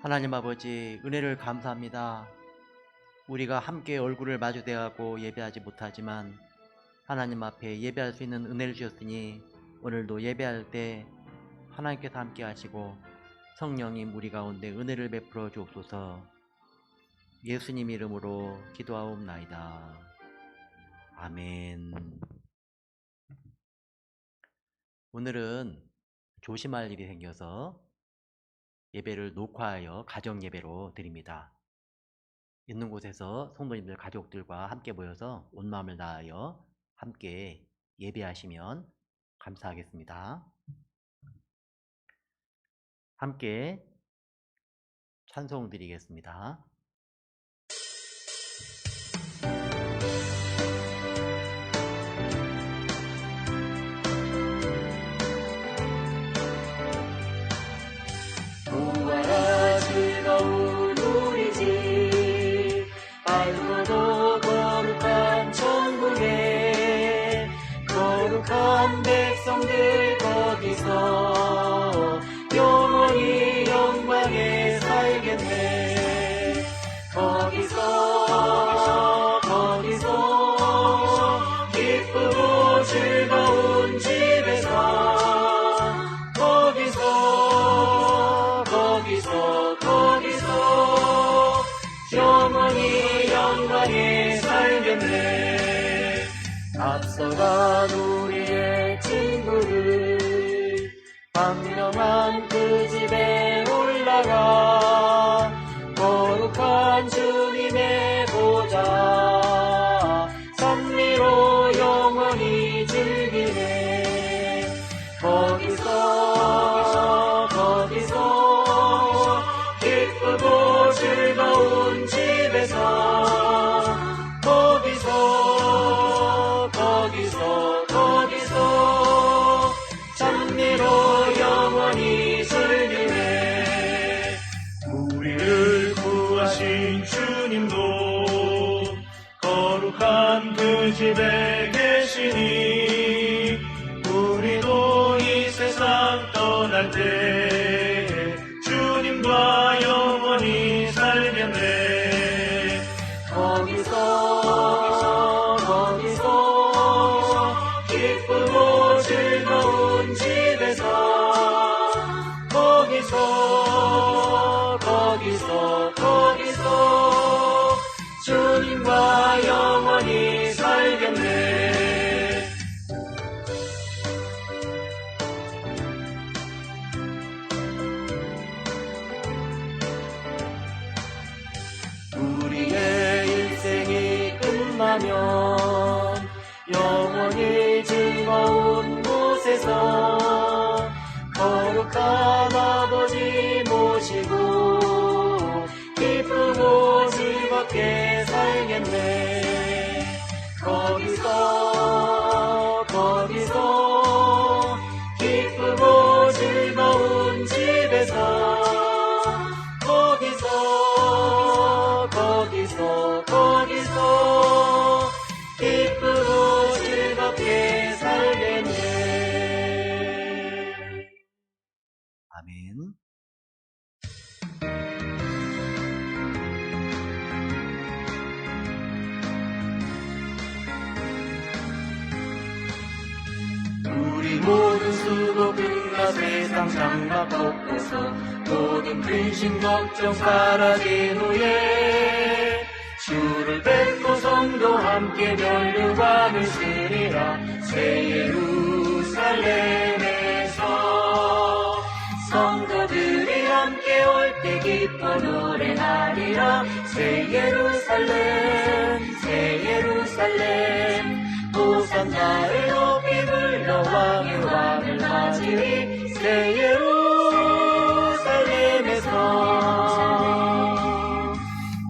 하나님 아버지, 은혜를 감사합니다. 우리가 함께 얼굴을 마주대하고 예배하지 못하지만 하나님 앞에 예배할 수 있는 은혜를 주셨으니 오늘도 예배할 때 하나님께서 함께 하시고 성령님 우리 가운데 은혜를 베풀어 주옵소서. 예수님 이름으로 기도하옵나이다. 아멘. 오늘은 조심할 일이 생겨서 예배를 녹화하여 가정 예배로 드립니다. 있는 곳에서 성도님들 가족들과 함께 모여서 온 마음을 다하여 함께 예배하시면 감사하겠습니다. 함께 찬송 드리겠습니다. 부활아 즐거운 우리 집 밝고도 거룩한 천국에 거룩한 백성들 거기서 영원히 영광에 살겠네. 거기서 기쁘고 즐거운 집에서 영원히 영광에 살겠네. 앞서간 우리의 친구들 광명한 그 집에 올라가 거룩한 주님의 보좌 산미로 영원히 즐기네. 거기서 기쁘고 즐거운 집에서 거기서 찬미로 영원히 즐기네. 우리를 구하신 주님도 거룩한 그 집에 계시니 우리도 이 세상 떠날 때 주님과 영원히 살겠네. 거기서 기쁘고 즐거운 집에서 거기서 주님과 영원히 살겠네. 우리의 일생이 끝나면 영원히 즐거운 곳에서 거룩한 아버지 모시고 기쁘고 즐겁게 살겠네. 거기서 기쁘고 즐거운 집에서 거기서 기쁘고 즐겁게 살겠네. 아멘. 우리 모든 수고 끝나 세상 장막 걷고서 모든 근심 걱정 사라진 후에 주를 뵙고 성도 함께 면류관을 쓰리라. 새 예루살렘에서 성도들이 함께 올 때 기뻐 노래하리라. 새 예루살렘 호산나를 높이 불러 왕의 왕을 맞으리. 새 예루살렘에서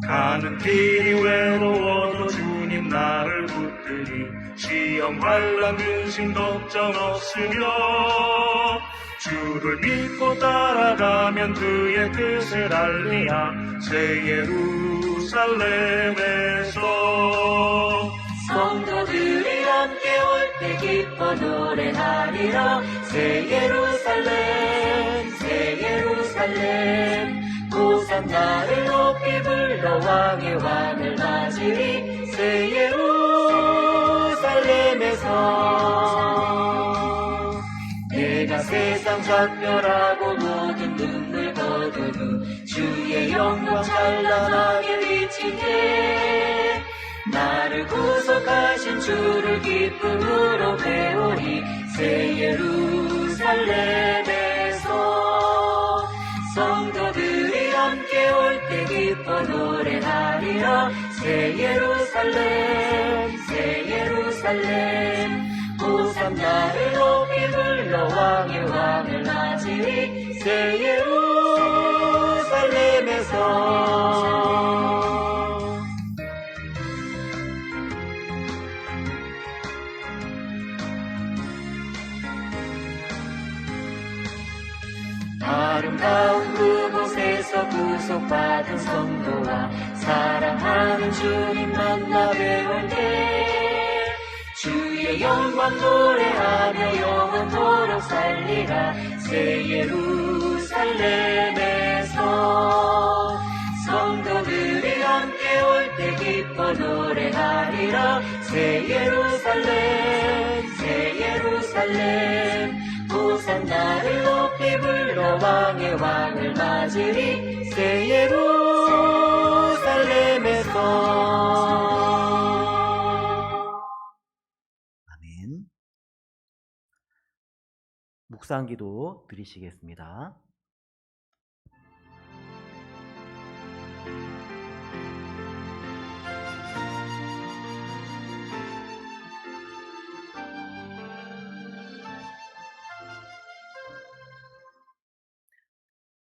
가는 길이 외로워도 주님 나를 붙들이 시험 환난 근심 걱정 없으며 주를 믿고 따라가면 그의 뜻을 알리야. 새 예루살렘에서 성도들이 함께 올 때 기뻐 노래하리라. 새 예루살렘 보상 나를 높이 불러 왕의 왕을 맞으리 새 예루살렘에서 내가 세상 작별하고 모든 눈물 거두고 주의 영광 찬란하게 비칠 때 나를 구속하신 주를 기쁨으로 배우리 새 예루살렘에서 성도들이 함께 올 때 기뻐 노래하리라 새 예루살렘 새 예루살렘 호산나를 높이 불러 왕의 왕을 맞으리 새 예루살렘에서 아름다운 그곳에서 구속받은 성도와 사랑하는 주님 만나 배울 때 주의 영광 노래하며 영원토록 살리라 새 예루살렘에서 성도들이 함께 올 때 기뻐 노래하리라 새 예루살렘 새 예루살렘 호산나를 높이 불러 왕의 왕을 맞으리 새 예루살렘에서 아멘. 묵상기도 드리시겠습니다.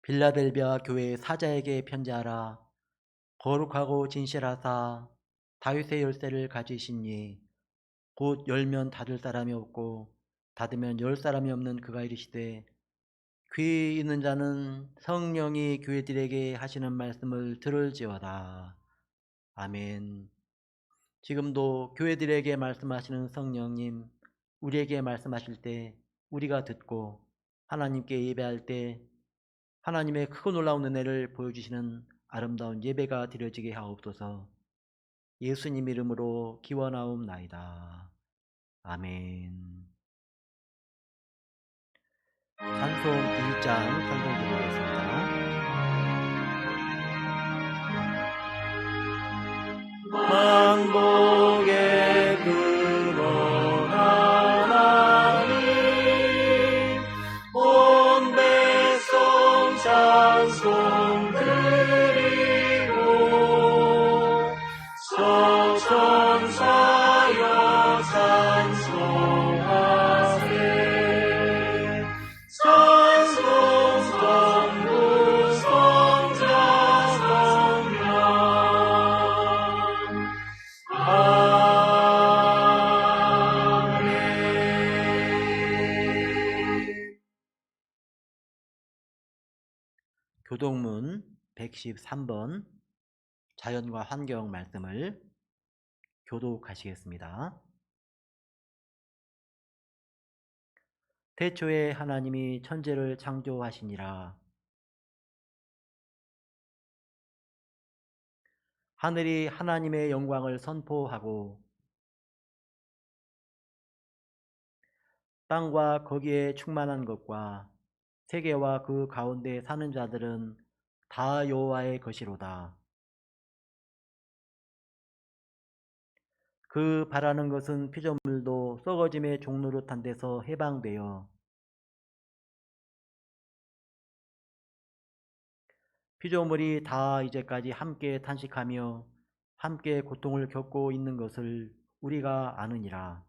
빌라델비아 교회 사자에게 편지하라. 거룩하고 진실하사 다윗의 열쇠를 가지신 이 곧 열면 닫을 사람이 없고 닫으면 열 사람이 없는 그가 이르시되 귀 있는 자는 성령이 교회들에게 하시는 말씀을 들을지어다. 아멘. 지금도 교회들에게 말씀하시는 성령님, 우리에게 말씀하실 때 우리가 듣고 하나님께 예배할 때 하나님의 크고 놀라운 은혜를 보여주시는 아름다운 예배가 드려지게 하옵소서. 예수님 이름으로 기원하옵나이다. 아멘. 찬송 1장 찬송 드리겠습니다. 만복의 근원 하나님 온 백성 찬송 드리고 서천사여 찬송하세 찬송 성부 성자 성령 교동문 113번 자연과 환경 말씀을 교독하시겠습니다. 태초에 하나님이 천지를 창조하시니라. 하늘이 하나님의 영광을 선포하고 땅과 거기에 충만한 것과 세계와 그 가운데 사는 자들은 다 여호와의 것이로다. 그 바라는 것은 피조물도 썩어짐의 종노릇한 데서 해방되어 피조물이 다 이제까지 함께 탄식하며 함께 고통을 겪고 있는 것을 우리가 아느니라.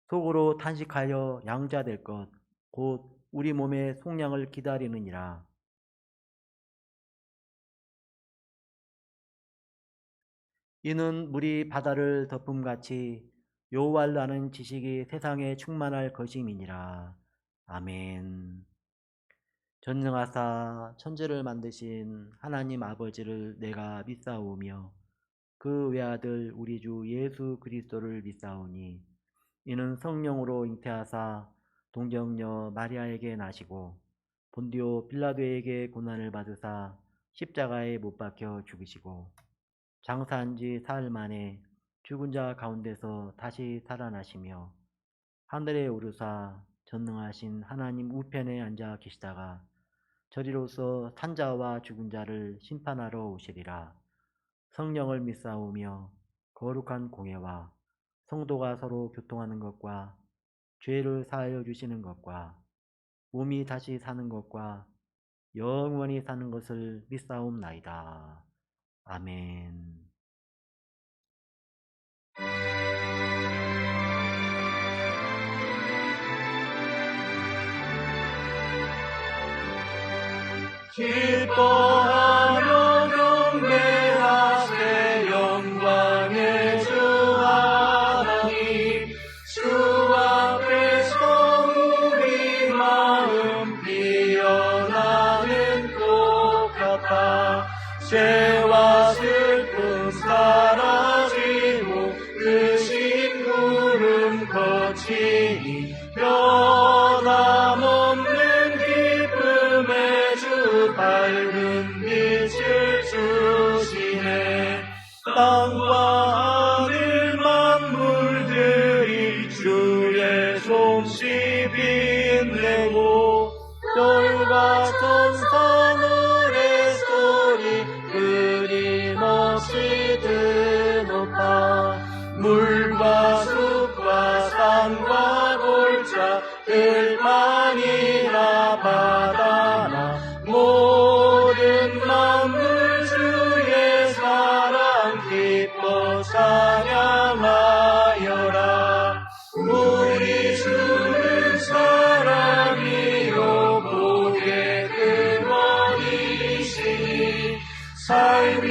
속으로 탄식하여 양자될 것, 곧 우리 몸의 속량을 기다리느니라. 이는 물이 바다를 덮음같이 여호와를 아는 지식이 세상에 충만할 것임이니라. 아멘. 전능하사 천지를 만드신 하나님 아버지를 내가 믿사오며 그 외아들 우리 주 예수 그리스도를 믿사오니 이는 성령으로 잉태하사 동정녀 마리아에게 나시고 본디오 빌라도에게 고난을 받으사 십자가에 못 박혀 죽으시고 장사한 지 사흘 만에 죽은 자 가운데서 다시 살아나시며 하늘에 오르사 전능하신 하나님 우편에 앉아 계시다가 저리로서 산자와 죽은 자를 심판하러 오시리라. 성령을 믿사오며 거룩한 공예와 성도가 서로 교통하는 것과 죄를 사하여 주시는 것과 몸이 다시 사는 것과 영원히 사는 것을 믿사옵나이다. 아멘. 기뻐하며 경배하세 영광의 주 하나님 주 앞에서 우리 마음 피어나는 꽃 같아 죄와 슬픔 사라지고 그 심부름 거치니 변함없는 기쁨의 주 밝은 빛을 주시네. 땅과 하늘 만물들이 주의 솜씨 빛내고 별과 천사 노래 소리 끊임없이 드높아 물과 숲과 산과 골짜 들만이나 바다나 모든 만물 주의 사랑 기뻐 찬양하여라. 우리 주는 사랑이요 복의 근원이시니 삶이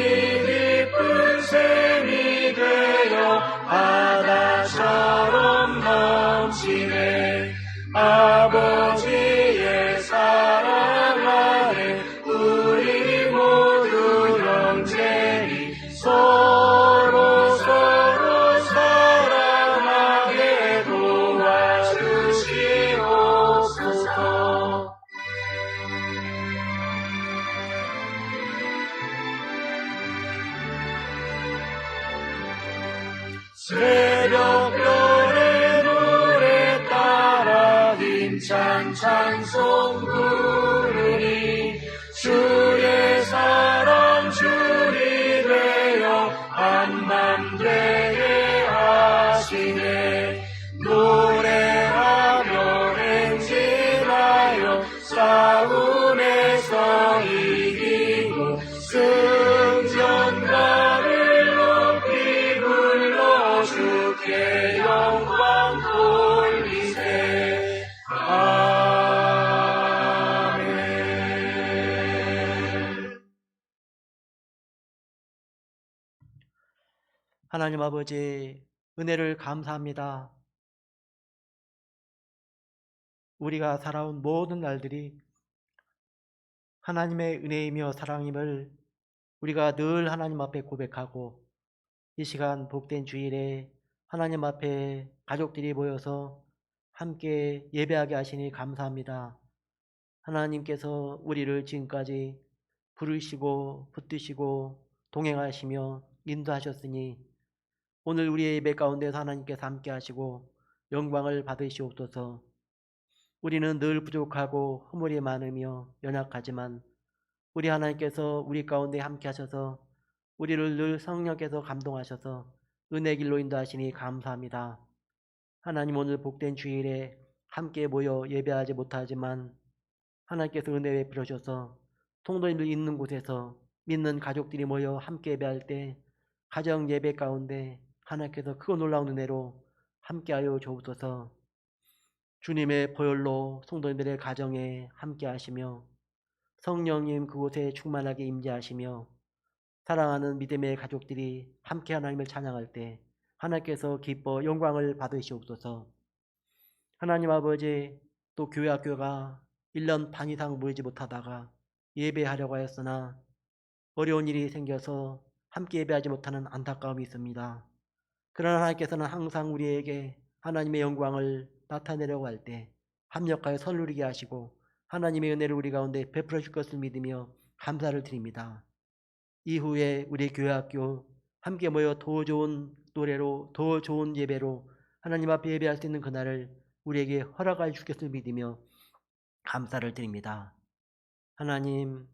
깊은 샘이 되어 바다처럼 넘치네. 아버지의 사랑 아래 우리 모두 형제니 서로 사랑하게 도와주시옵소서. 새벽별의 노래 따라 힘찬 찬송 부르니 주의 사랑 줄이 되어 한맘 되게 하시네. 노래하며 행진하여 싸움에서 이기고 승전가를 높이 불러 주께 영광 돌리세. 아멘. 하나님 아버지, 은혜를 감사합니다. 우리가 살아온 모든 날들이 하나님의 은혜이며 사랑임을 우리가 늘 하나님 앞에 고백하고, 이 시간 복된 주일에 하나님 앞에 가족들이 모여서 함께 예배하게 하시니 감사합니다. 하나님께서 우리를 지금까지 부르시고 붙드시고 동행하시며 인도하셨으니 오늘 우리의 예배 가운데서 하나님께서 함께 하시고 영광을 받으시옵소서. 우리는 늘 부족하고 허물이 많으며 연약하지만 우리 하나님께서 우리 가운데 함께 하셔서 우리를 늘 성령께서 감동하셔서 은혜 길로 인도하시니 감사합니다. 하나님, 오늘 복된 주일에 함께 모여 예배하지 못하지만 하나님께서 은혜 베풀어 주셔서 통도인들 있는 곳에서 믿는 가족들이 모여 함께 예배할 때 가정 예배 가운데 하나님께서 크고 놀라운 은혜로 함께하여 주옵소서. 주님의 보혈로 성도님들의 가정에 함께 하시며 성령님 그곳에 충만하게 임재하시며 사랑하는 믿음의 가족들이 함께 하나님을 찬양할 때 하나님께서 기뻐 영광을 받으시옵소서. 하나님 아버지, 또 교회 학교가 1년 반 이상 모이지 못하다가 예배하려고 하였으나 어려운 일이 생겨서 함께 예배하지 못하는 안타까움이 있습니다. 그러나 하나님께서는 항상 우리에게 하나님의 영광을 나타내려고 할 때 합력하여 선루리게 하시고 하나님의 은혜를 우리 가운데 베풀어 줄 것을 믿으며 감사를 드립니다. 이후에 우리 교회학교 함께 모여 더 좋은 노래로 더 좋은 예배로 하나님 앞에 예배할 수 있는 그날을 우리에게 허락하여 주겠을 믿으며 감사를 드립니다. 하나님,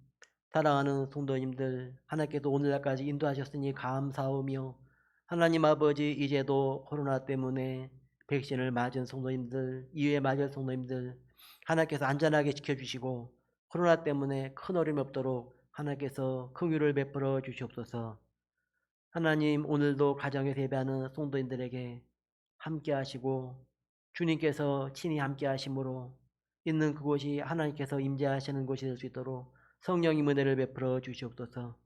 사랑하는 성도님들, 하나님께서 오늘날까지 인도하셨으니 감사하며 하나님 아버지, 이제도 코로나 때문에 백신을 맞은 성도님들, 이후에 맞을 성도님들 하나님께서 안전하게 지켜주시고 코로나 때문에 큰 어려움이 없도록 하나님께서 긍휼을 베풀어 주시옵소서. 하나님, 오늘도 가정에서 예배하는 성도님들에게 함께 하시고 주님께서 친히 함께 하심으로 있는 그곳이 하나님께서 임재하시는 곳이 될 수 있도록 성령의 은혜를 베풀어 주시옵소서.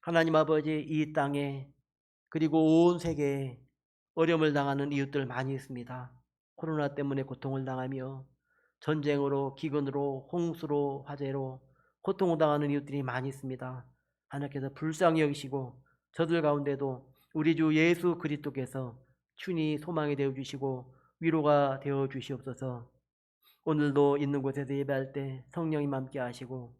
하나님 아버지, 이 땅에 그리고 온 세계에 어려움을 당하는 이웃들 많이 있습니다. 코로나 때문에 고통을 당하며 전쟁으로, 기근으로, 홍수로, 화재로 고통을 당하는 이웃들이 많이 있습니다. 하나님께서 불쌍히 여기시고 저들 가운데도 우리 주 예수 그리스도께서 친히 소망이 되어 주시고 위로가 되어 주시옵소서. 오늘도 있는 곳에서 예배할 때 성령님 함께 하시고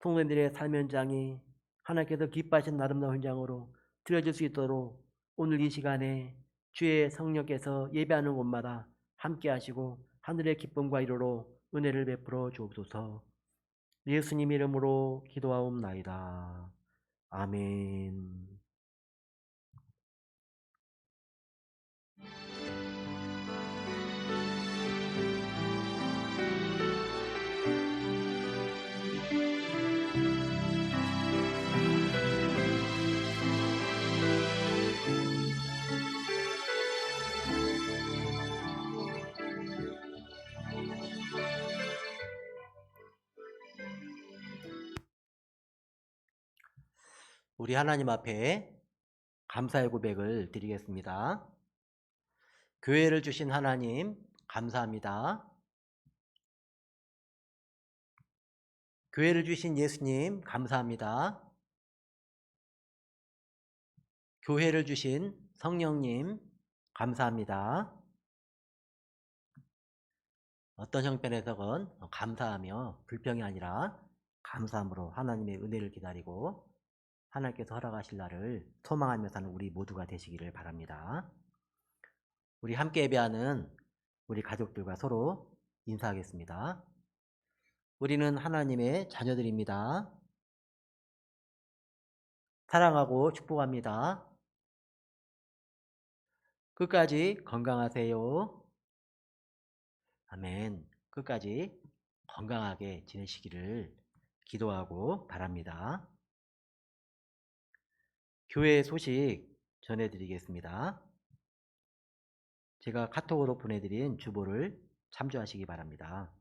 성도님들의 삶의 현장이 하나님께서 기뻐하신 아름다운 현장으로 드려질 수 있도록 오늘 이 시간에 주의 성령께서 예배하는 곳마다 함께 하시고 하늘의 기쁨과 위로로 은혜를 베풀어 주옵소서. 예수님 이름으로 기도하옵나이다. 아멘. 우리 하나님 앞에 감사의 고백을 드리겠습니다. 교회를 주신 하나님 감사합니다. 교회를 주신 예수님 감사합니다. 교회를 주신 성령님 감사합니다. 어떤 형편에서건 감사하며 불평이 아니라 감사함으로 하나님의 은혜를 기다리고 하나님께서 허락하실 날을 소망하며 사는 우리 모두가 되시기를 바랍니다. 우리 함께 예배하는 우리 가족들과 서로 인사하겠습니다. 우리는 하나님의 자녀들입니다. 사랑하고 축복합니다. 끝까지 건강하세요. 아멘. 끝까지 건강하게 지내시기를 기도하고 바랍니다. 교회 소식 전해드리겠습니다. 제가 카톡으로 보내드린 주보를 참조하시기 바랍니다.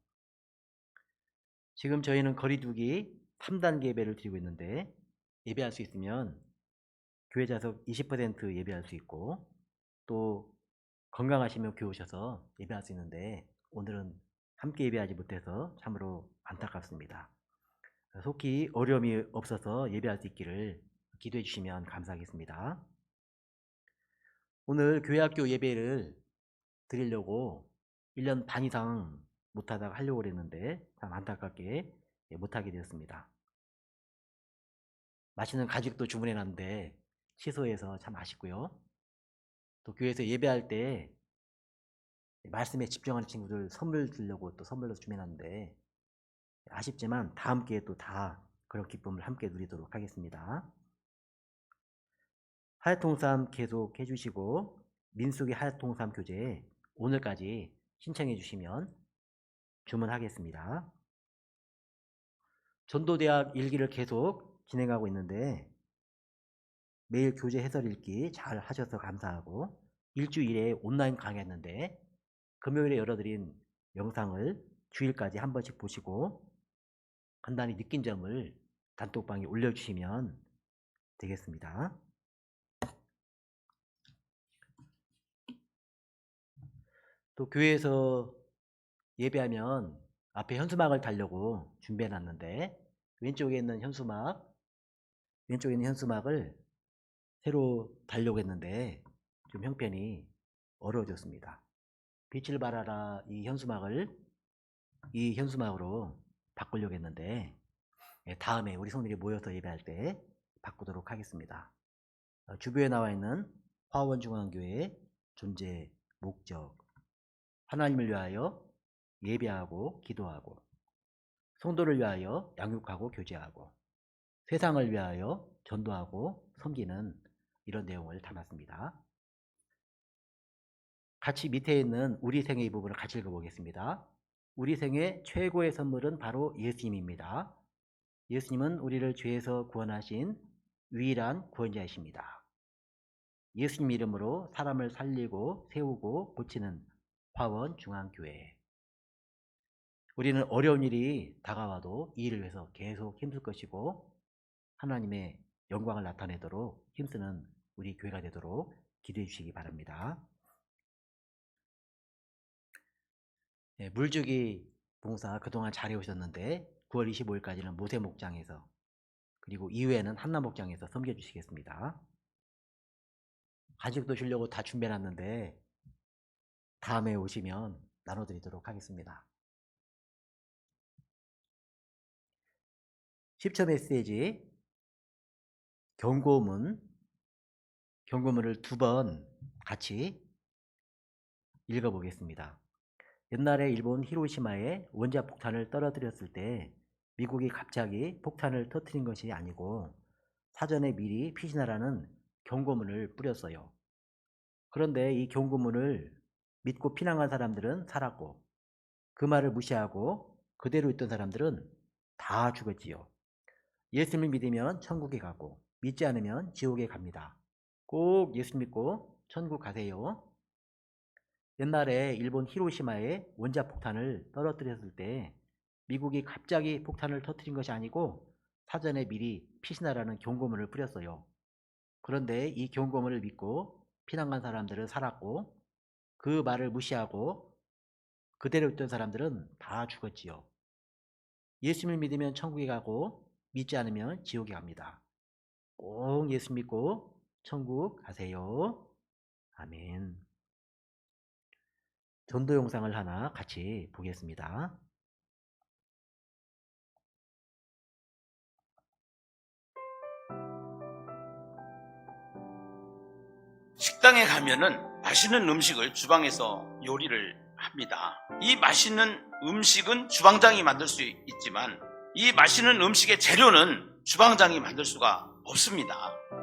지금 저희는 거리두기 3단계 예배를 드리고 있는데 예배할 수 있으면 교회 좌석 20% 예배할 수 있고 또 건강하시면 교회 오셔서 예배할 수 있는데 오늘은 함께 예배하지 못해서 참으로 안타깝습니다. 속히 어려움이 없어서 예배할 수 있기를 기도해 주시면 감사하겠습니다. 오늘 교회학교 예배를 드리려고 1년 반 이상 못하다가 하려고 그랬는데 참 안타깝게 못하게 되었습니다. 맛있는 가죽도 주문해 놨는데 취소해서 참 아쉽고요. 또 교회에서 예배할 때 말씀에 집중하는 친구들 선물 주려고 또 선물로 주문했는데 아쉽지만 다음 기회에 또 다 그런 기쁨을 함께 누리도록 하겠습니다. 하얏통삼 계속 해주시고 민수기 하얏통삼 교재 오늘까지 신청해 주시면 주문하겠습니다. 전도대학 일기를 계속 진행하고 있는데 매일 교재 해설 읽기 잘 하셔서 감사하고 일주일에 온라인 강의했는데 금요일에 열어드린 영상을 주일까지 한 번씩 보시고 간단히 느낀 점을 단톡방에 올려주시면 되겠습니다. 또 교회에서 예배하면 앞에 현수막을 달려고 준비해 놨는데 왼쪽에 있는 현수막을 새로 달려고 했는데 좀 형편이 어려워졌습니다. 빛을 발하라 이 현수막을 이 현수막으로 바꾸려고 했는데 다음에 우리 성들이 모여서 예배할 때 바꾸도록 하겠습니다. 주변에 나와 있는 화원중앙교회의 존재 목적, 하나님을 위하여 예배하고 기도하고, 성도를 위하여 양육하고 교제하고, 세상을 위하여 전도하고 섬기는 이런 내용을 담았습니다. 같이 밑에 있는 우리 생애 이 부분을 같이 읽어보겠습니다. 우리 생애 최고의 선물은 바로 예수님입니다. 예수님은 우리를 죄에서 구원하신 유일한 구원자이십니다. 예수님 이름으로 사람을 살리고 세우고 고치는 화원중앙교회. 우리는 어려운 일이 다가와도 이 일을 위해서 계속 힘쓸 것이고 하나님의 영광을 나타내도록 힘쓰는 우리 교회가 되도록 기도해 주시기 바랍니다. 물주기 봉사 그동안 잘해 오셨는데 9월 25일까지는 모세 목장에서, 그리고 이후에는 한나 목장에서 섬겨 주시겠습니다. 간식도 주려고 다 준비해 놨는데 다음에 오시면 나눠드리도록 하겠습니다. 10초 메시지 경고문을 2번 같이 읽어보겠습니다. 옛날에 일본 히로시마에 원자 폭탄을 떨어뜨렸을 때 미국이 갑자기 폭탄을 터뜨린 것이 아니고 사전에 미리 피신하라는 경고문을 뿌렸어요. 그런데 이 경고문을 믿고 피난한 사람들은 살았고 그 말을 무시하고 그대로 있던 사람들은 다 죽었지요. 예수님을 믿으면 천국에 가고 믿지 않으면 지옥에 갑니다. 꼭 예수 믿고 천국 가세요. 옛날에 일본 히로시마에 원자폭탄을 떨어뜨렸을 때 미국이 갑자기 폭탄을 터뜨린 것이 아니고 사전에 미리 피신하라는 경고문을 뿌렸어요. 그런데 이 경고문을 믿고 피난간 사람들은 살았고 그 말을 무시하고 그대로 있던 사람들은 다 죽었지요. 예수님을 믿으면 천국에 가고 믿지 않으면 지옥에 갑니다. 꼭 예수 믿고 천국 가세요. 아멘. 전도 영상을 하나 같이 보겠습니다. 식당에 가면은 맛있는 음식을 주방에서 요리를 합니다. 이 맛있는 음식은 주방장이 만들 수 있지만 이 맛있는 음식의 재료는 주방장이 만들 수가 없습니다.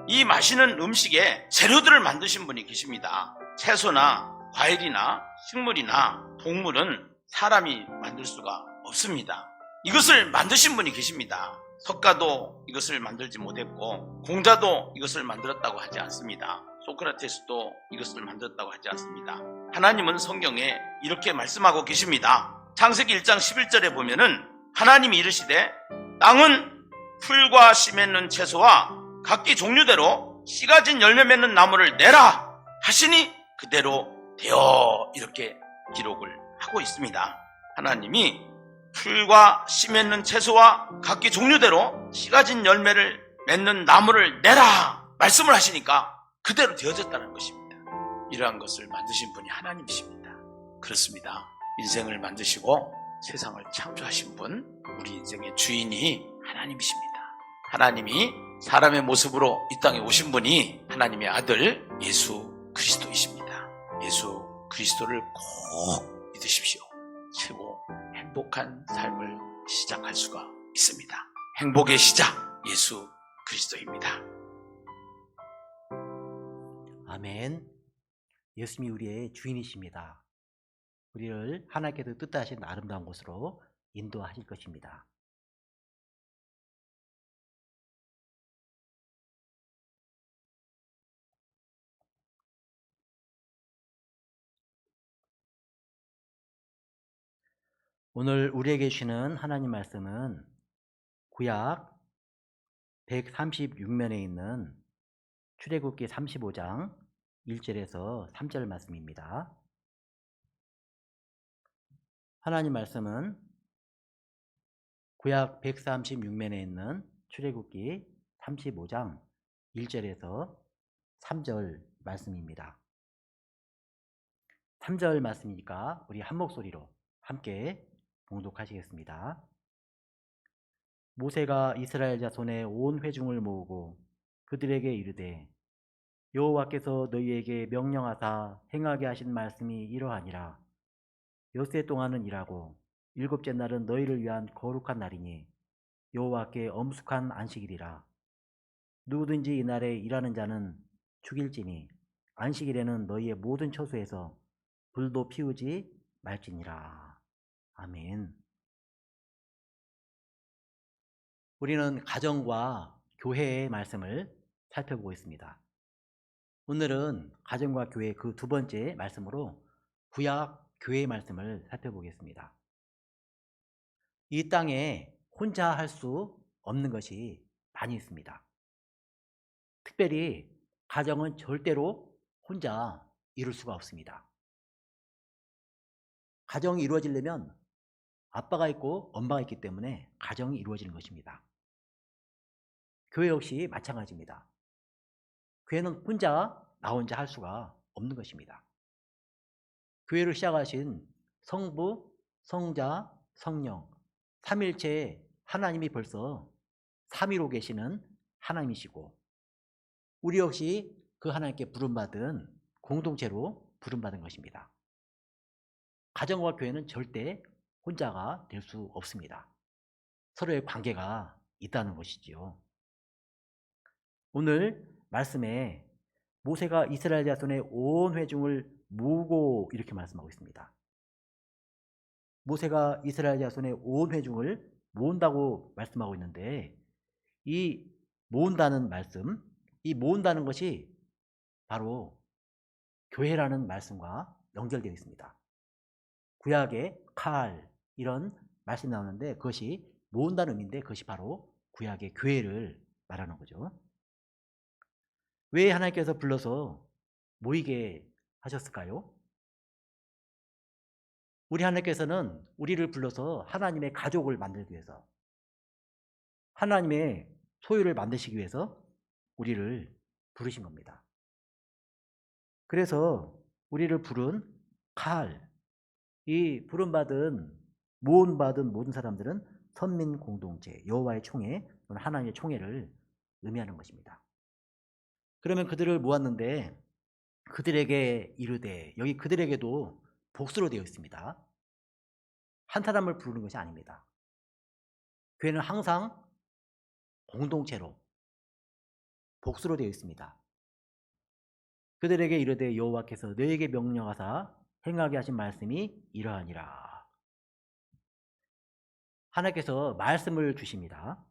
이 맛있는 음식의 재료들을 만드신 분이 계십니다. 채소나 과일이나 식물이나 동물은 사람이 만들 수가 없습니다. 이것을 만드신 분이 계십니다. 석가도 이것을 만들지 못했고 공자도 이것을 만들었다고 하지 않습니다. 소크라테스도 이것을 만들었다고 하지 않습니다. 하나님은 성경에 이렇게 말씀하고 계십니다. 창세기 1장 11절에 보면은 하나님이 이르시되 땅은 풀과 씨 맺는 채소와 각기 종류대로 씨 가진 열매 맺는 나무를 내라 하시니 그대로 되어 이렇게 기록을 하고 있습니다. 하나님이 풀과 씨 맺는 채소와 각기 종류대로 씨 가진 열매를 맺는 나무를 내라 말씀을 하시니까 그대로 되어졌다는 것입니다. 이러한 것을 만드신 분이 하나님이십니다. 그렇습니다. 인생을 만드시고 세상을 창조하신 분, 우리 인생의 주인이 하나님이십니다. 하나님이 사람의 모습으로 이 땅에 오신 분이 하나님의 아들 예수 그리스도이십니다. 예수 그리스도를 꼭 믿으십시오. 최고 행복한 삶을 시작할 수가 있습니다. 행복의 시작 예수 그리스도입니다. 아멘. 예수님이 우리의 주인이십니다. 우리를 하나님께서 뜻하신 아름다운 곳으로 인도하실 것입니다. 오늘 우리에게 주시는 하나님 말씀은 구약 136면에 있는 출애굽기 35장 1절에서 3절 말씀입니다. 하나님 말씀은 구약 136면에 있는 출애굽기 35장 1절에서 3절 말씀입니다. 3절 말씀이니까 우리 한 목소리로 함께 봉독하시겠습니다. 모세가 이스라엘 자손의 온 회중을 모으고 그들에게 이르되 여호와께서 너희에게 명령하사 행하게 하신 말씀이 이러하니라. 엿새 동안은 일하고 일곱째 날은 너희를 위한 거룩한 날이니 여호와께 엄숙한 안식일이라. 누구든지 이날에 일하는 자는 죽일지니 안식일에는 너희의 모든 처소에서 불도 피우지 말지니라. 아멘. 우리는 가정과 교회의 말씀을 살펴보고 있습니다. 오늘은 가정과 교회 그 두 번째 말씀으로 구약 교회의 말씀을 살펴보겠습니다. 이 땅에 혼자 할 수 없는 것이 많이 있습니다. 특별히 가정은 절대로 혼자 이룰 수가 없습니다. 가정이 이루어지려면 아빠가 있고 엄마가 있기 때문에 가정이 이루어지는 것입니다. 교회 역시 마찬가지입니다. 교회는 혼자 나 혼자 할 수가 없는 것입니다. 교회를 시작하신 성부, 성자, 성령 삼일체 하나님이 벌써 삼위로 계시는 하나님이시고 우리 역시 그 하나님께 부름받은 공동체로 부름받은 것입니다. 가정과 교회는 절대 혼자가 될 수 없습니다. 서로의 관계가 있다는 것이지요. 오늘 말씀에 모세가 이스라엘 자손의 온 회중을 모으고 이렇게 말씀하고 있습니다. 모세가 이스라엘 자손의 온 회중을 모은다고 말씀하고 있는데 이 모은다는 말씀, 이 모은다는 것이 바로 교회라는 말씀과 연결되어 있습니다. 구약의 칼 이런 말씀이 나오는데 그것이 모은다는 의미인데 그것이 바로 구약의 교회를 말하는 거죠. 왜 하나님께서 불러서 모이게 하셨을까요? 우리 하나님께서는 우리를 불러서 하나님의 가족을 만들기 위해서 하나님의 소유를 만드시기 위해서 우리를 부르신 겁니다. 그래서 우리를 부른 칼, 이 부름받은 모은받은 모든 사람들은 선민 공동체, 여호와의 총회, 하나님의 총회를 의미하는 것입니다. 그러면 그들을 모았는데 그들에게 이르되, 여기 그들에게도 복수로 되어 있습니다. 한 사람을 부르는 것이 아닙니다. 교회는 항상 공동체로 복수로 되어 있습니다. 그들에게 이르되 여호와께서 너에게 명령하사 행하게 하신 말씀이 이러하니라. 하나님께서 말씀을 주십니다.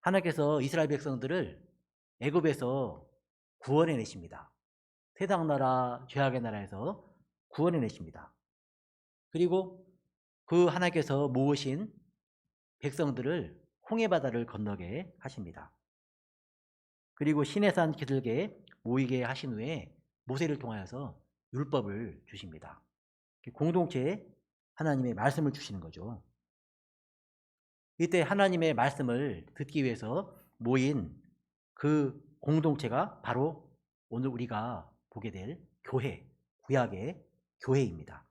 하나님께서 이스라엘 백성들을 애굽에서 구원해 내십니다. 세상 나라, 죄악의 나라에서 구원해 내십니다. 그리고 그 하나님께서 모으신 백성들을 홍해바다를 건너게 하십니다. 그리고 시내산 기슭에 모이게 하신 후에 모세를 통하여서 율법을 주십니다. 공동체에 하나님의 말씀을 주시는 거죠. 이때 하나님의 말씀을 듣기 위해서 모인 그 공동체가 바로 오늘 우리가 보게 될 교회, 구약의 교회입니다.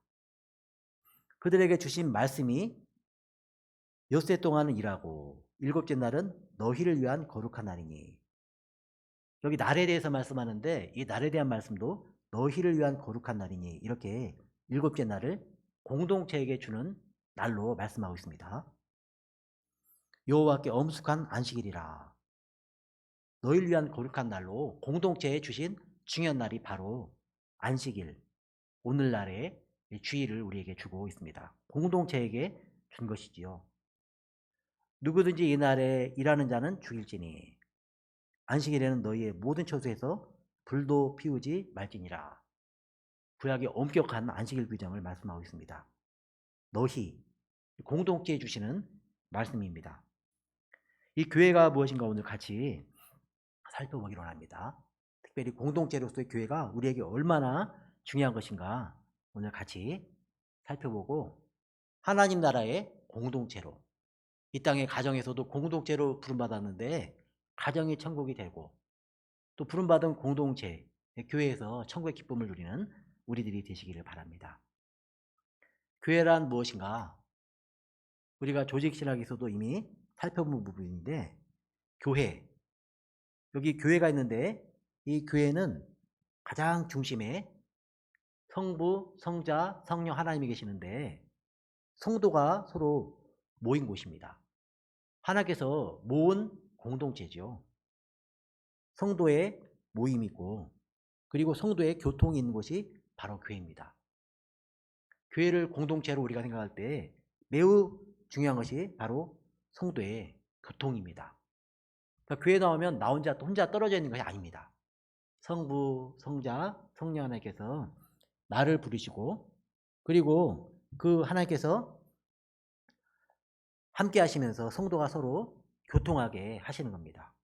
그들에게 주신 말씀이 엿새 동안은 일하고 일곱째 날은 너희를 위한 거룩한 날이니, 여기 날에 대해서 말씀하는데 이 날에 대한 말씀도 너희를 위한 거룩한 날이니 이렇게 일곱째 날을 공동체에게 주는 날로 말씀하고 있습니다. 여호와께 엄숙한 안식일이라. 너희를 위한 거룩한 날로 공동체에 주신 중요한 날이 바로 안식일, 오늘날의 주일을 우리에게 주고 있습니다. 공동체에게 준 것이지요. 누구든지 이 날에 일하는 자는 죽일지니 안식일에는 너희의 모든 처소에서 불도 피우지 말지니라. 구약의 엄격한 안식일 규정을 말씀하고 있습니다. 너희, 공동체에 주시는 말씀입니다. 이 교회가 무엇인가 오늘 같이 살펴보기로 합니다. 특별히 공동체로서의 교회가 우리에게 얼마나 중요한 것인가 오늘 같이 살펴보고, 하나님 나라의 공동체로, 이 땅의 가정에서도 공동체로 부름받았는데 가정이 천국이 되고 또 부름받은 공동체, 교회에서 천국의 기쁨을 누리는 우리들이 되시기를 바랍니다. 교회란 무엇인가? 우리가 조직신학에서도 이미 살펴본 부분인데, 교회, 여기 교회가 있는데 이 교회는 가장 중심에 성부, 성자, 성령 하나님이 계시는데 성도가 서로 모인 곳입니다. 하나님께서 모은 공동체죠. 성도의 모임이고, 그리고 성도의 교통이 있는 곳이 바로 교회입니다. 교회를 공동체로 우리가 생각할 때 매우 중요한 것이 바로 성도의 교통입니다. 그러니까 교회 나오면 나 혼자 떨어져 있는 것이 아닙니다. 성부, 성자, 성령 하나님께서 나를 부르시고, 그리고 그 하나님께서 함께 하시면서 성도가 서로 교통하게 하시는 겁니다.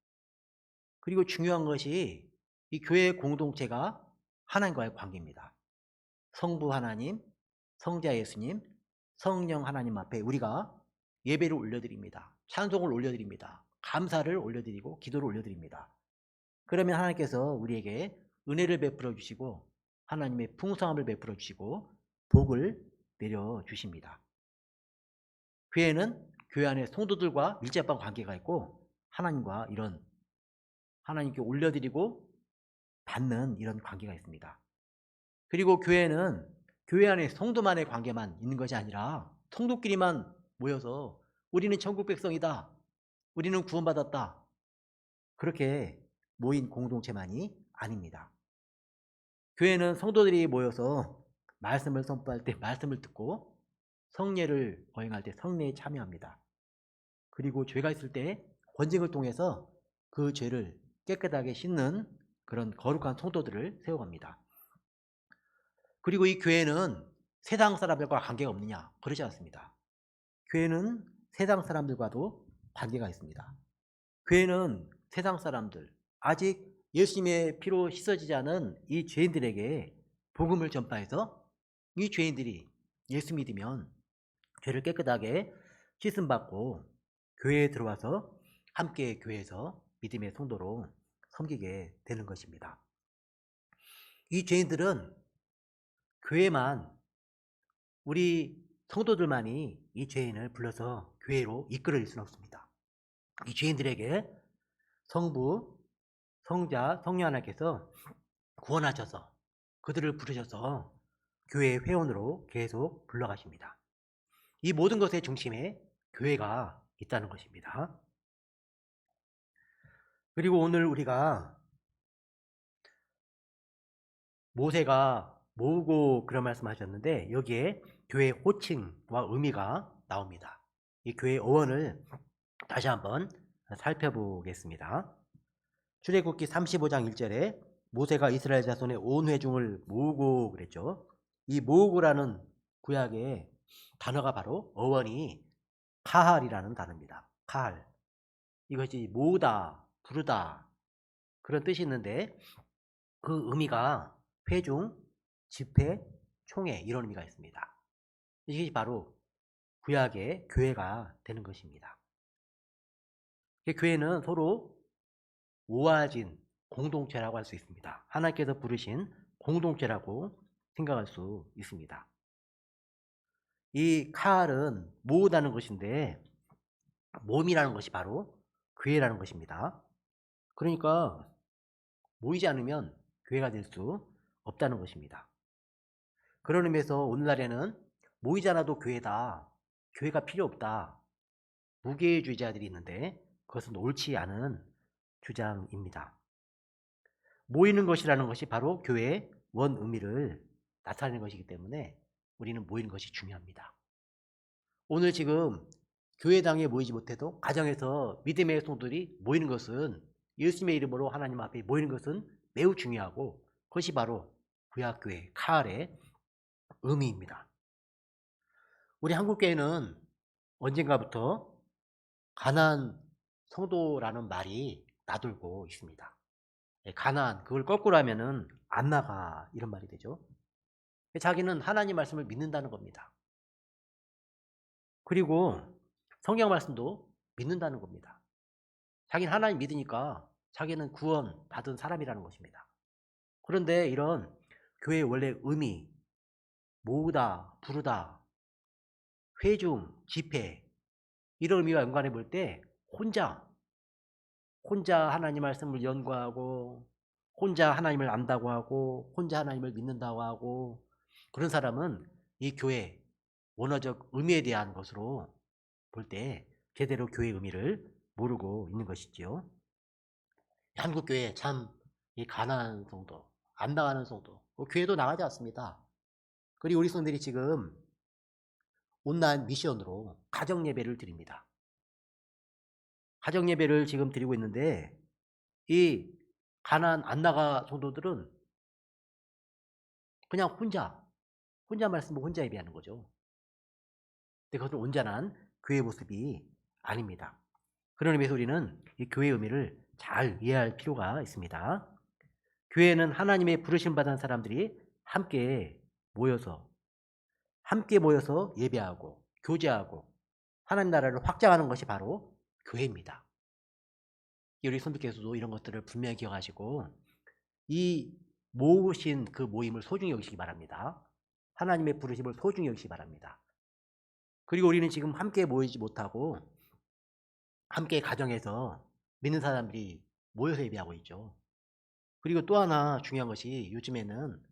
그리고 중요한 것이 이 교회 공동체가 하나님과의 관계입니다. 성부 하나님, 성자 예수님, 성령 하나님 앞에 우리가 예배를 올려드립니다. 찬송을 올려드립니다. 감사를 올려드리고 기도를 올려드립니다. 그러면 하나님께서 우리에게 은혜를 베풀어 주시고 하나님의 풍성함을 베풀어 주시고 복을 내려주십니다. 교회는 교회 안에 성도들과 밀접한 관계가 있고 하나님과 이런 하나님께 올려드리고 받는 이런 관계가 있습니다. 그리고 교회는 교회 안에 성도만의 관계만 있는 것이 아니라 성도끼리만 모여서 우리는 천국 백성이다, 우리는 구원받았다, 그렇게 모인 공동체만이 아닙니다. 교회는 성도들이 모여서 말씀을 선포할 때 말씀을 듣고 성례를 거행할 때 성례에 참여합니다. 그리고 죄가 있을 때 권징을 통해서 그 죄를 깨끗하게 씻는 그런 거룩한 성도들을 세워갑니다. 그리고 이 교회는 세상 사람들과 관계가 없느냐? 그러지 않습니다. 교회는 세상 사람들과도 관계가 있습니다. 교회는 세상 사람들, 아직 예수님의 피로 씻어지지 않은 이 죄인들에게 복음을 전파해서 이 죄인들이 예수 믿으면 죄를 깨끗하게 씻음받고 교회에 들어와서 함께 교회에서 믿음의 성도로 섬기게 되는 것입니다. 이 죄인들은 교회만, 우리 성도들만이 이 죄인을 불러서 교회로 이끌어낼 수는 없습니다. 이 죄인들에게 성부, 성자, 성령 하나님께서 구원하셔서 그들을 부르셔서 교회 회원으로 계속 불러가십니다. 이 모든 것의 중심에 교회가 있다는 것입니다. 그리고 오늘 우리가 모세가 모으고 그런 말씀하셨는데 여기에 교회의 호칭과 의미가 나옵니다. 이 교회의 어원을 다시 한번 살펴보겠습니다. 출애굽기 35장 1절에 모세가 이스라엘 자손의 온 회중을 모으고 그랬죠. 이 모으고라는 구약의 단어가 바로 어원이 카할이라는 단어입니다. 카할. 이것이 모으다, 부르다 그런 뜻이 있는데 그 의미가 회중, 집회, 총회 이런 의미가 있습니다. 이것이 바로 구약의 교회가 되는 것입니다. 교회는 서로 모아진 공동체라고 할 수 있습니다. 하나님께서 부르신 공동체라고 생각할 수 있습니다. 이 카알은 모으다는 것인데 모임이라는 것이 바로 교회라는 것입니다. 그러니까 모이지 않으면 교회가 될 수 없다는 것입니다. 그런 의미에서 오늘날에는 모이지 않아도 교회다, 교회가 필요 없다, 무교회주의자들이 있는데 그것은 옳지 않은 주장입니다. 모이는 것이라는 것이 바로 교회의 원 의미를 나타내는 것이기 때문에 우리는 모이는 것이 중요합니다. 오늘 지금 교회당에 모이지 못해도 가정에서 믿음의 성도들이 모이는 것은, 예수님의 이름으로 하나님 앞에 모이는 것은 매우 중요하고 그것이 바로 구약교회 카알의 의미입니다. 우리 한국교회는 언젠가부터 가나안 성도라는 말이 나돌고 있습니다. 가나안, 그걸 거꾸로 하면은 안 나가 이런 말이 되죠. 자기는 하나님 말씀을 믿는다는 겁니다. 그리고 성경 말씀도 믿는다는 겁니다. 자기는 하나님 믿으니까 자기는 구원 받은 사람이라는 것입니다. 그런데 이런 교회의 원래 의미, 모으다, 부르다, 회중, 집회 이런 의미와 연관해 볼 때 혼자 하나님 말씀을 연구하고 혼자 하나님을 안다고 하고 혼자 하나님을 믿는다고 하고 그런 사람은 이 교회 원어적 의미에 대한 것으로 볼 때 제대로 교회의 의미를 모르고 있는 것이지요. 한국 교회 참 이 가난한 성도, 안 나가는 성도, 교회도 나가지 않습니다. 그리고 우리 성들이 지금 온라인 미션으로 가정 예배를 드립니다. 가정 예배를 지금 드리고 있는데 이 가난 안 나가 성도들은 그냥 혼자 말씀 보고 혼자 예배하는 거죠. 근데 그것은 온전한 교회 모습이 아닙니다. 그런 의미에서 우리는 이 교회의 의미를 잘 이해할 필요가 있습니다. 교회는 하나님의 부르심 받은 사람들이 함께 모여서 예배하고 교제하고 하나님 나라를 확장하는 것이 바로 교회입니다. 우리 선배께서도 이런 것들을 분명히 기억하시고 이 모으신 그 모임을 소중히 여기시기 바랍니다. 하나님의 부르심을 소중히 여기시기 바랍니다. 그리고 우리는 지금 함께 모이지 못하고 함께 가정에서 믿는 사람들이 모여서 예배하고 있죠. 그리고 또 하나 중요한 것이 요즘에는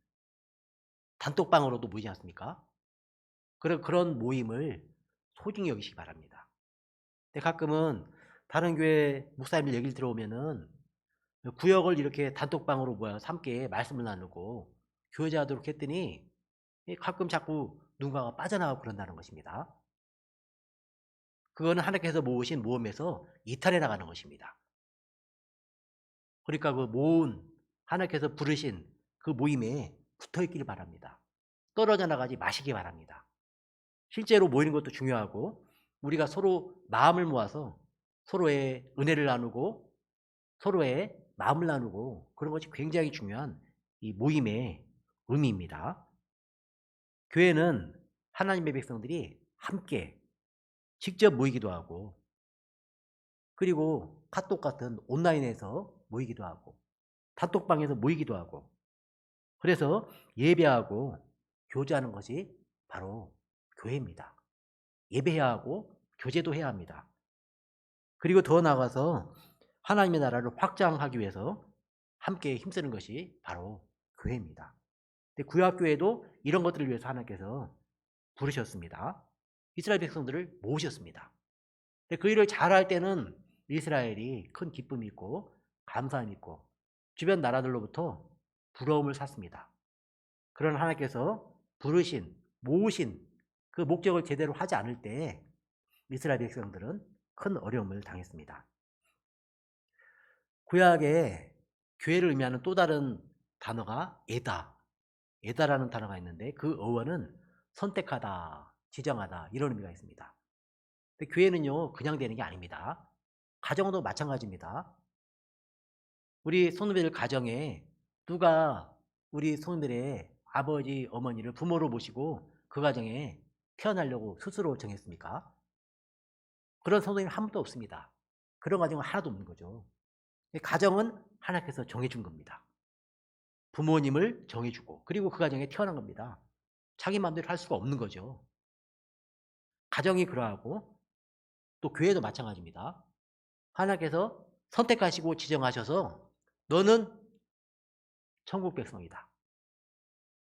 단톡방으로도 모이지 않습니까? 그런 모임을 소중히 여기시기 바랍니다. 근데 가끔은 다른 교회 목사님들 얘기를 들어오면은 구역을 이렇게 단톡방으로 모여서 함께 말씀을 나누고 교제하도록 했더니 가끔 자꾸 누군가가 빠져나가고 그런다는 것입니다. 그거는 하나님께서 모으신 모험에서 이탈해 나가는 것입니다. 그러니까 그 모은 하나님께서 부르신 그 모임에 붙어 있기를 바랍니다. 떨어져 나가지 마시기 바랍니다. 실제로 모이는 것도 중요하고 우리가 서로 마음을 모아서 서로의 은혜를 나누고 서로의 마음을 나누고 그런 것이 굉장히 중요한 이 모임의 의미입니다. 교회는 하나님의 백성들이 함께 직접 모이기도 하고 그리고 카톡 같은 온라인에서 모이기도 하고 단톡방에서 모이기도 하고 그래서 예배하고 교제하는 것이 바로 교회입니다. 예배해야 하고 교제도 해야 합니다. 그리고 더 나아가서 하나님의 나라를 확장하기 위해서 함께 힘쓰는 것이 바로 교회입니다. 근데 구약교회도 이런 것들을 위해서 하나님께서 부르셨습니다. 이스라엘 백성들을 모으셨습니다. 근데 그 일을 잘할 때는 이스라엘이 큰 기쁨이 있고 감사함이 있고 주변 나라들로부터 부러움을 샀습니다. 그러나 하나님께서 부르신, 모으신 그 목적을 제대로 하지 않을 때 이스라엘 백성들은 큰 어려움을 당했습니다. 구약에 교회를 의미하는 또 다른 단어가 에다라는 단어가 있는데 그 어원은 선택하다, 지정하다 이런 의미가 있습니다. 근데 교회는요 그냥 되는 게 아닙니다. 가정도 마찬가지입니다. 우리 손님들 가정에 누가 우리 손님들의 아버지, 어머니를 부모로 모시고 그 가정에 태어나려고 스스로 정했습니까? 그런 성도님 한 분도 없습니다. 그런 가정은 하나도 없는 거죠. 가정은 하나님께서 정해준 겁니다. 부모님을 정해주고 그리고 그 가정에 태어난 겁니다. 자기 마음대로 할 수가 없는 거죠. 가정이 그러하고 또 교회도 마찬가지입니다. 하나님께서 선택하시고 지정하셔서 너는 천국 백성이다.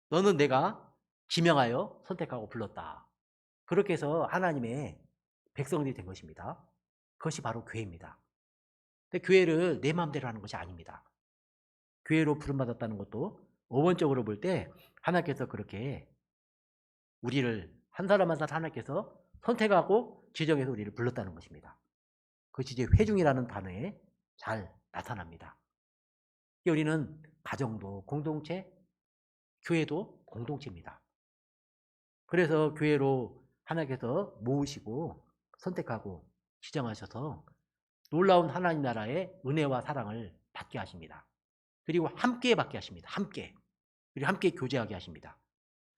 너는 내가 지명하여 선택하고 불렀다. 그렇게 해서 하나님의 백성들이 된 것입니다. 그것이 바로 교회입니다. 근데 교회를 내 마음대로 하는 것이 아닙니다. 교회로 부름받았다는 것도 어원적으로 볼 때 하나님께서 그렇게 우리를 한 사람 한 사람 하나님께서 선택하고 지정해서 우리를 불렀다는 것입니다. 그것이 이제 회중이라는 단어에 잘 나타납니다. 우리는 가정도 공동체, 교회도 공동체입니다. 그래서 교회로 하나님께서 모으시고 선택하고 지정하셔서 놀라운 하나님 나라의 은혜와 사랑을 받게 하십니다. 그리고 함께 받게 하십니다. 그리고 함께 교제하게 하십니다.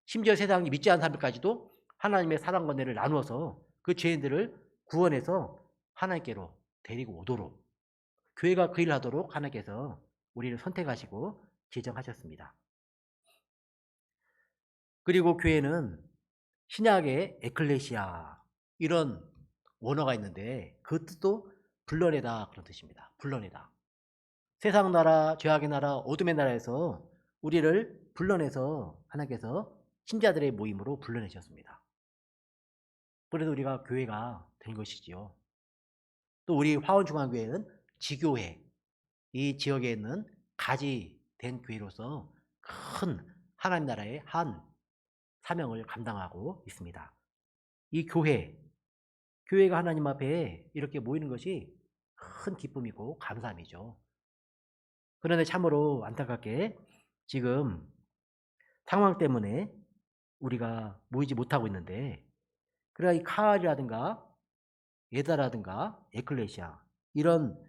심지어 세상이 믿지 않는 사람들까지도 하나님의 사랑과 은혜를 나누어서 그 죄인들을 구원해서 하나님께로 데리고 오도록 교회가 그 일을 하도록 하나님께서 우리를 선택하시고 지정하셨습니다. 그리고 교회는 신약의 에클레시아 이런 원어가 있는데 그 뜻도 불러내다 그런 뜻입니다. 불러내다. 세상 나라, 죄악의 나라, 어둠의 나라에서 우리를 불러내서 하나님께서 신자들의 모임으로 불러내셨습니다. 그래서 우리가 교회가 된 것이지요. 또 우리 화원중앙교회는 지교회, 이 지역에 있는 가지 된 교회로서 큰 하나님 나라의 한 사명을 감당하고 있습니다. 이 교회가 하나님 앞에 이렇게 모이는 것이 큰 기쁨이고 감사함이죠. 그런데 참으로 안타깝게 지금 상황 때문에 우리가 모이지 못하고 있는데, 그러나 이 카알이라든가 예다라든가 에클레시아 이런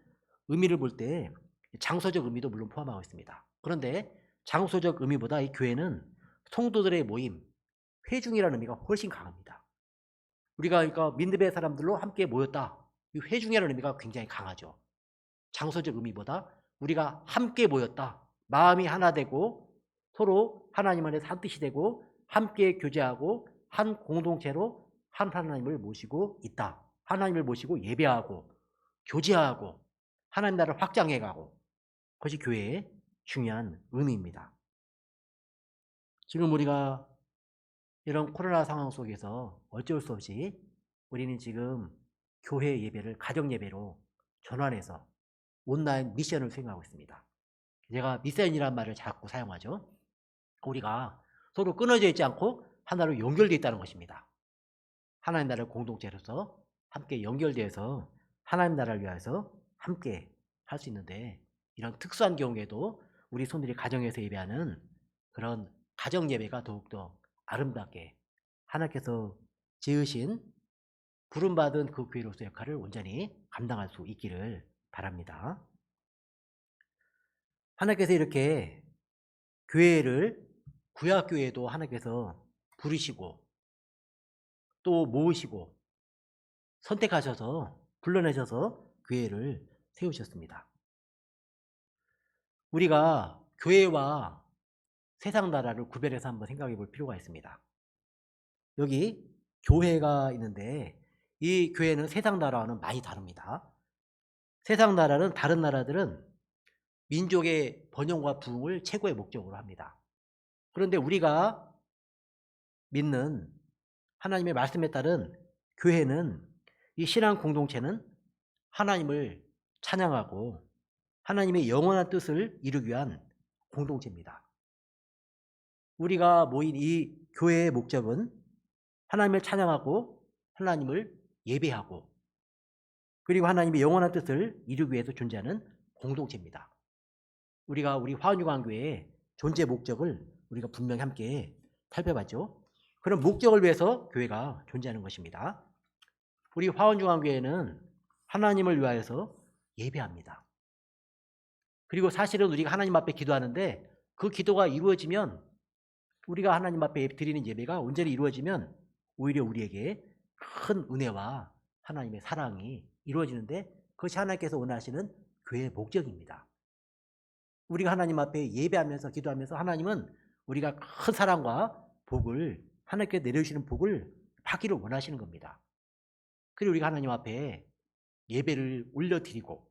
의미를 볼 때 장소적 의미도 물론 포함하고 있습니다. 그런데 장소적 의미보다 이 교회는 성도들의 모임, 회중이라는 의미가 훨씬 강합니다. 우리가 그러니까 민드베 사람들로 함께 모였다. 이 회중이라는 의미가 굉장히 강하죠. 장소적 의미보다 우리가 함께 모였다. 마음이 하나 되고 서로 하나님 안에서 한 뜻이 되고 함께 교제하고 한 공동체로 한 하나님을 모시고 있다. 하나님을 모시고 예배하고 교제하고 하나님 나라를 확장해가고, 그것이 교회의 중요한 의미입니다. 지금 우리가 이런 코로나 상황 속에서 어쩔 수 없이 우리는 지금 교회 예배를 가정 예배로 전환해서 온라인 미션을 수행하고 있습니다. 제가 미션이라는 말을 자꾸 사용하죠. 우리가 서로 끊어져 있지 않고 하나로 연결되어 있다는 것입니다. 하나님 나라를 공동체로서 함께 연결되어서 하나님 나라를 위해서 함께 할 수 있는데, 이런 특수한 경우에도 우리 손들이 가정에서 예배하는 그런 가정 예배가 더욱더 아름답게 하나님께서 지으신 부름받은 그 교회로서 역할을 온전히 감당할 수 있기를 바랍니다. 하나님께서 이렇게 교회를 구약교회도 하나님께서 부르시고 또 모으시고 선택하셔서 불러내셔서 교회를 세우셨습니다. 우리가 교회와 세상 나라를 구별해서 한번 생각해 볼 필요가 있습니다. 여기 교회가 있는데 이 교회는 세상 나라와는 많이 다릅니다. 세상 나라는, 다른 나라들은 민족의 번영과 부흥을 최고의 목적으로 합니다. 그런데 우리가 믿는 하나님의 말씀에 따른 교회는, 이 신앙 공동체는 하나님을 찬양하고 하나님의 영원한 뜻을 이루기 위한 공동체입니다. 우리가 모인 이 교회의 목적은 하나님을 찬양하고 하나님을 예배하고 그리고 하나님의 영원한 뜻을 이루기 위해서 존재하는 공동체입니다. 우리가 우리 화원중앙교회의 존재 목적을 우리가 분명히 함께 살펴봤죠. 그런 목적을 위해서 교회가 존재하는 것입니다. 우리 화원중앙교회는 하나님을 위하여서 예배합니다. 그리고 사실은 우리가 하나님 앞에 기도하는데 그 기도가 이루어지면, 우리가 하나님 앞에 드리는 예배가 온전히 이루어지면 오히려 우리에게 큰 은혜와 하나님의 사랑이 이루어지는데, 그것이 하나님께서 원하시는 교회의 목적입니다. 우리가 하나님 앞에 예배하면서 기도하면서 하나님은 우리가 큰 사랑과 복을, 하나님께 내려주시는 복을 받기를 원하시는 겁니다. 그리고 우리가 하나님 앞에 예배를 올려드리고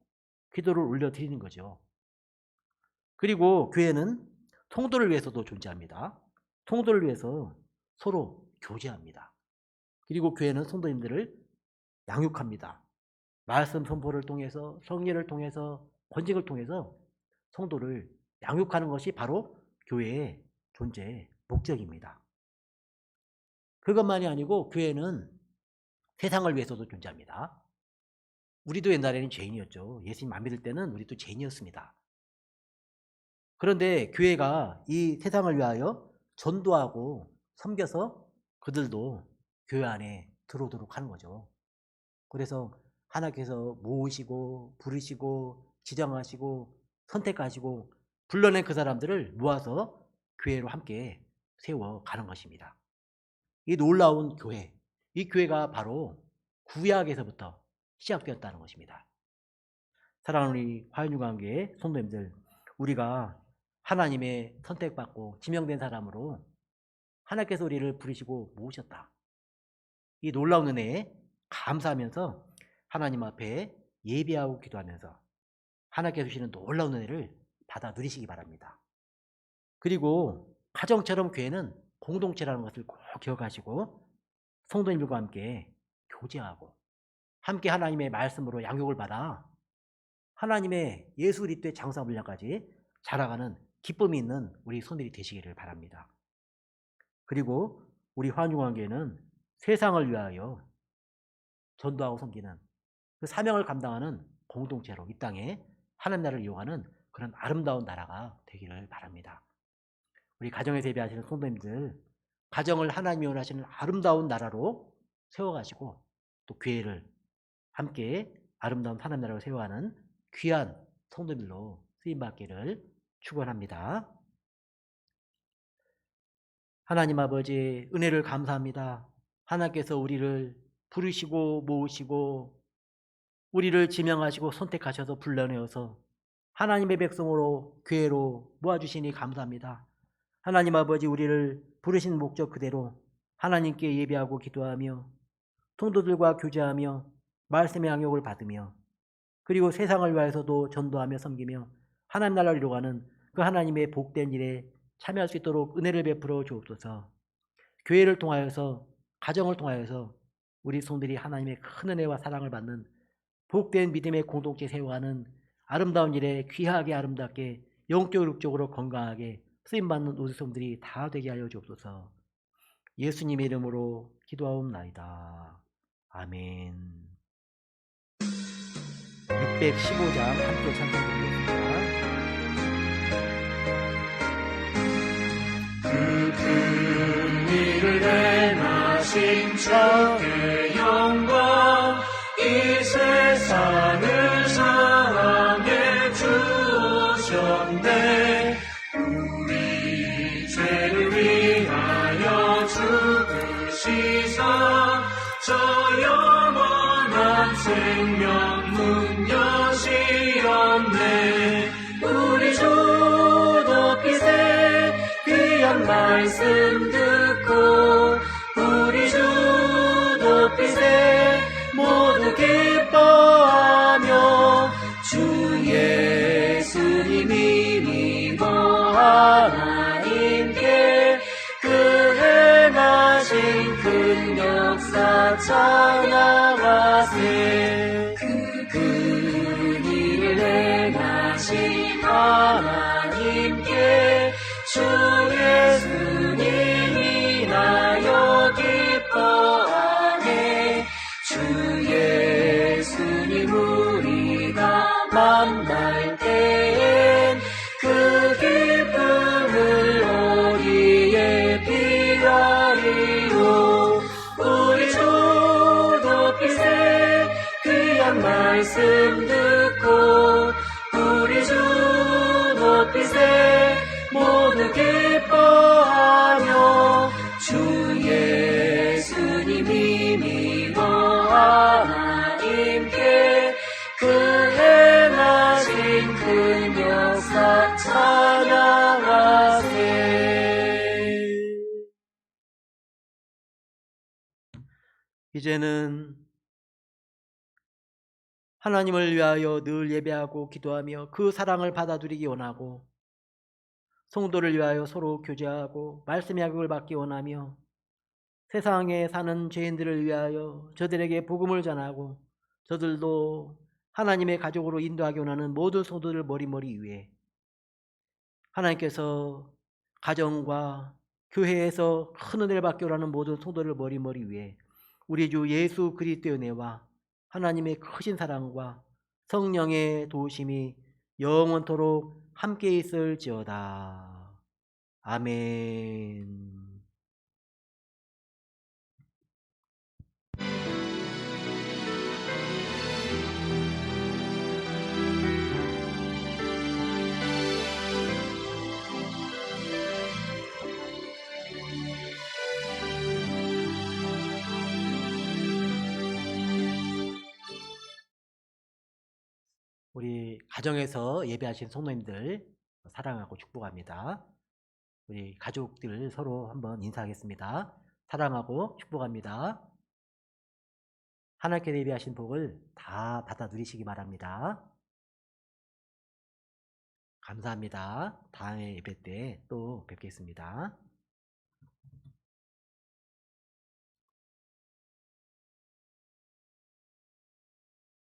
기도를 올려드리는 거죠. 그리고 교회는 통도를 위해서도 존재합니다. 통도를 위해서 서로 교제합니다. 그리고 교회는 성도님들을 양육합니다. 말씀 선포를 통해서, 성례를 통해서, 권징을 통해서 성도를 양육하는 것이 바로 교회의 존재 목적입니다. 그것만이 아니고 교회는 세상을 위해서도 존재합니다. 우리도 옛날에는 죄인이었죠. 예수님 안 믿을 때는 우리도 죄인이었습니다. 그런데 교회가 이 세상을 위하여 전도하고 섬겨서 그들도 교회 안에 들어오도록 하는 거죠. 그래서 하나님께서 모으시고 부르시고 지정하시고 선택하시고 불러낸 그 사람들을 모아서 교회로 함께 세워가는 것입니다. 이 놀라운 교회, 이 교회가 바로 구약에서부터 시작되었다는 것입니다. 사랑하는 우리 화원중앙교회 성도님들, 우리가 하나님의 선택받고 지명된 사람으로 하나님께서 우리를 부르시고 모으셨다. 이 놀라운 은혜에 감사하면서 하나님 앞에 예배하고 기도하면서 하나님께서 주시는 놀라운 은혜를 받아 누리시기 바랍니다. 그리고 가정처럼 교회는 공동체라는 것을 꼭 기억하시고 성도님들과 함께 교제하고 함께 하나님의 말씀으로 양육을 받아 하나님의 예수 그리스도의 장사 분량까지 자라가는 기쁨이 있는 우리 손들이 되시기를 바랍니다. 그리고 우리 환중왕교회는 세상을 위하여 전도하고 섬기는 그 사명을 감당하는 공동체로 이 땅에 하나님 나라를 이용하는 그런 아름다운 나라가 되기를 바랍니다. 우리 가정에서 예배하시는 성도님들, 가정을 하나님이 원하시는 아름다운 나라로 세워가시고 또 교회를 함께 아름다운 하나님 나라로 세워가는 귀한 성도들로 쓰임받기를 축원합니다. 하나님 아버지 은혜를 감사합니다. 하나님께서 우리를 부르시고 모으시고 우리를 지명하시고 선택하셔서 불러내어서 하나님의 백성으로 교회로 모아주시니 감사합니다. 하나님 아버지 우리를 부르신 목적 그대로 하나님께 예배하고 기도하며 성도들과 교제하며 말씀의 양육을 받으며 그리고 세상을 위하여서도 전도하며 섬기며 하나님 나라를 이루어가는 그 하나님의 복된 일에 참여할 수 있도록 은혜를 베풀어 주옵소서. 교회를 통하여서 가정을 통하여서 우리 성들이 하나님의 큰 은혜와 사랑을 받는 복된 믿음의 공동체 세워가는 아름다운 일에 귀하게 아름답게 영적으로 육적으로 건강하게 쓰임받는 우리 성들이 다 되게 하여 주옵소서. 예수님의 이름으로 기도하옵나이다. 아멘. 615장 함께 찬송드리겠습니다. 큰 일을 행하신 주의 영광 이 세상을 사랑해 주셨네. 우리 죄를 위하여 죽으시사 저 영원한 생명 문 여시었네. 우리 주도 빛에 귀한 말씀 듣고 우리 주도 빛에 모두 기뻐하며 주 예수님이 믿어 하나님께 그 행하신 큰 역사 찬양하세. 그 일을 행하신 하나님께 주 예수님이 인하여 기뻐하네. 주 예수님 우리가 만날 때엔 그 기쁨을 우리의 비하리요. 우리 주도 빛에 귀한 말씀 듣고 우리 주도 빛에 모두 기뻐하며 주 예수님이 믿어 하나님께 그 행하신 큰 역사 찬양하세. 이제는 하나님을 위하여 늘 예배하고 기도하며 그 사랑을 받아들이기 원하고 성도를 위하여 서로 교제하고 말씀의 양육을 받기 원하며 세상에 사는 죄인들을 위하여 저들에게 복음을 전하고 저들도 하나님의 가족으로 인도하기 원하는 모든 성도들 머리머리 위에 하나님께서 가정과 교회에서 큰 은혜를 받기 원하는 모든 성도들 머리머리 위에 우리 주 예수 그리스도의 은혜와 하나님의 크신 사랑과 성령의 도우심이 영원토록 함께 있을지어다. 아멘. 우리 가정에서 예배하신 성도님들 사랑하고 축복합니다. 우리 가족들 서로 한번 인사하겠습니다. 사랑하고 축복합니다. 하나님께 예배하신 복을 다 받아 누리시기 바랍니다. 감사합니다. 다음에 예배 때 또 뵙겠습니다.